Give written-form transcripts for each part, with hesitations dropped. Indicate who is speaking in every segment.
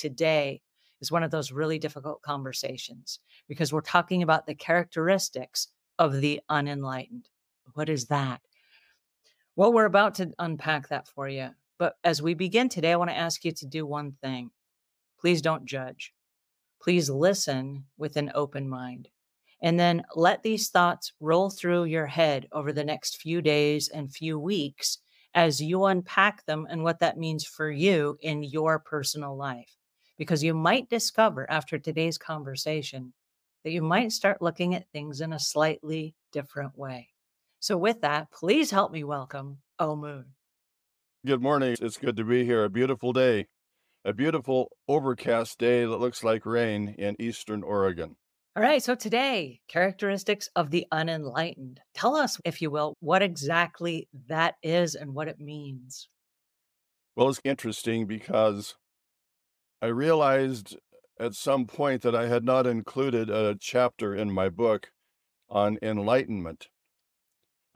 Speaker 1: today is one of those really difficult conversations because we're talking about the characteristics of the unenlightened. What is that? Well, we're about to unpack that for you. But as we begin today, I want to ask you to do one thing. Please don't judge. Please listen with an open mind. And then let these thoughts roll through your head over the next few days and few weeks as you unpack them and what that means for you in your personal life. Because you might discover after today's conversation that you might start looking at things in a slightly different way. So, with that, please help me welcome Omuugn.
Speaker 2: Good morning. It's good to be here. A beautiful day, a beautiful overcast day that looks like rain in eastern Oregon.
Speaker 1: All right. So today, characteristics of the unenlightened. Tell us, if you will, what exactly that is and what it means.
Speaker 2: Well, it's interesting because I realized at some point that I had not included a chapter in my book on enlightenment.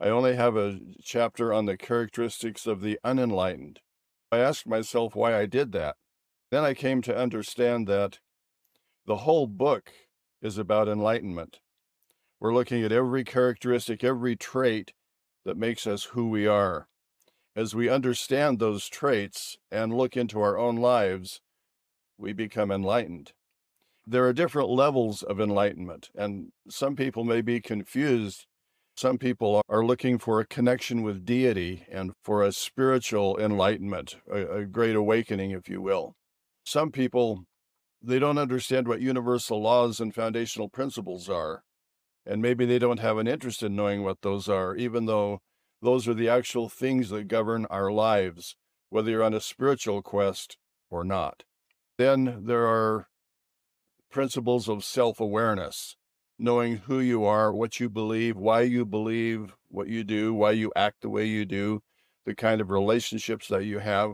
Speaker 2: I only have a chapter on the characteristics of the unenlightened. I asked myself why I did that. Then I came to understand that the whole book is about enlightenment. We're looking at every characteristic, every trait that makes us who we are. As we understand those traits and look into our own lives, we become enlightened. There are different levels of enlightenment, and some people may be confused. Some people are looking for a connection with deity and for a spiritual enlightenment, a great awakening, if you will. Some people, they don't understand what universal laws and foundational principles are. And maybe they don't have an interest in knowing what those are, even though those are the actual things that govern our lives, whether you're on a spiritual quest or not. Then there are principles of self-awareness, knowing who you are, what you believe, what you do, why you act the way you do, the kind of relationships that you have.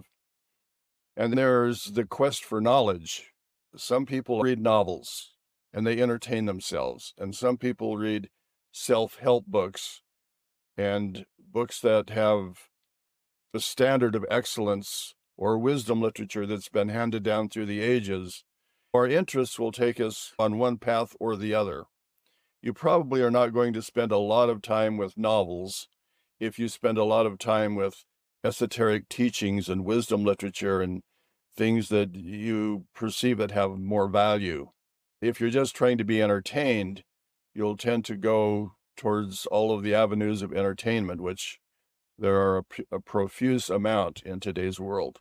Speaker 2: And there's the quest for knowledge. Some people read novels and they entertain themselves, and some people read self-help books and books that have the standard of excellence or wisdom literature that's been handed down through the ages. Our interests will take us on one path or the other. You probably are not going to spend a lot of time with novels if you spend a lot of time with esoteric teachings and wisdom literature and things that you perceive that have more value. If you're just trying to be entertained, you'll tend to go towards all of the avenues of entertainment, which there are a profuse amount in today's world.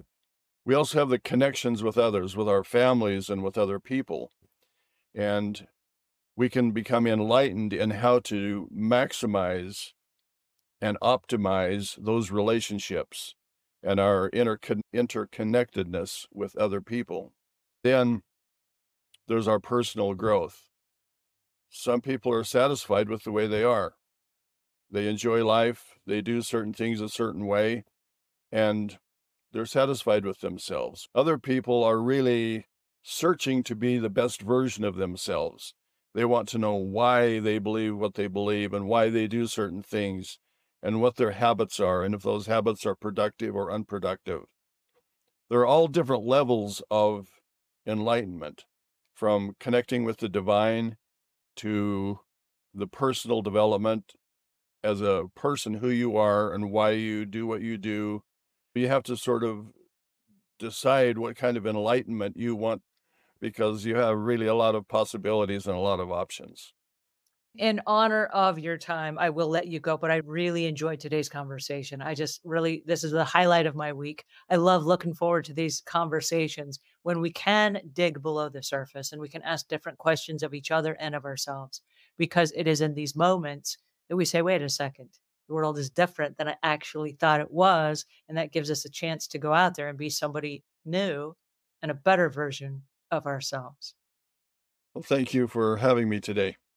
Speaker 2: We also have the connections with others, with our families and with other people. And we can become enlightened in how to maximize and optimize those relationships and our interconnectedness with other people. Then there's our personal growth. Some people are satisfied with the way they are. They enjoy life, they do certain things a certain way, and they're satisfied with themselves. Other people are really searching to be the best version of themselves. They want to know why they believe what they believe and why they do certain things and what their habits are and if those habits are productive or unproductive. There are all different levels of enlightenment, from connecting with the divine to the personal development as a person, who you are and why you do what you do. You have to sort of decide what kind of enlightenment you want, because you have really a lot of possibilities and a lot of options.
Speaker 1: In honor of your time, I will let you go, but I really enjoyed today's conversation. I just really, this is the highlight of my week. I love looking forward to these conversations when we can dig below the surface and we can ask different questions of each other and of ourselves, because it is in these moments that we say, wait a second, the world is different than I actually thought it was. And that gives us a chance to go out there and be somebody new and a better version of ourselves.
Speaker 2: Well, thank you for having me today.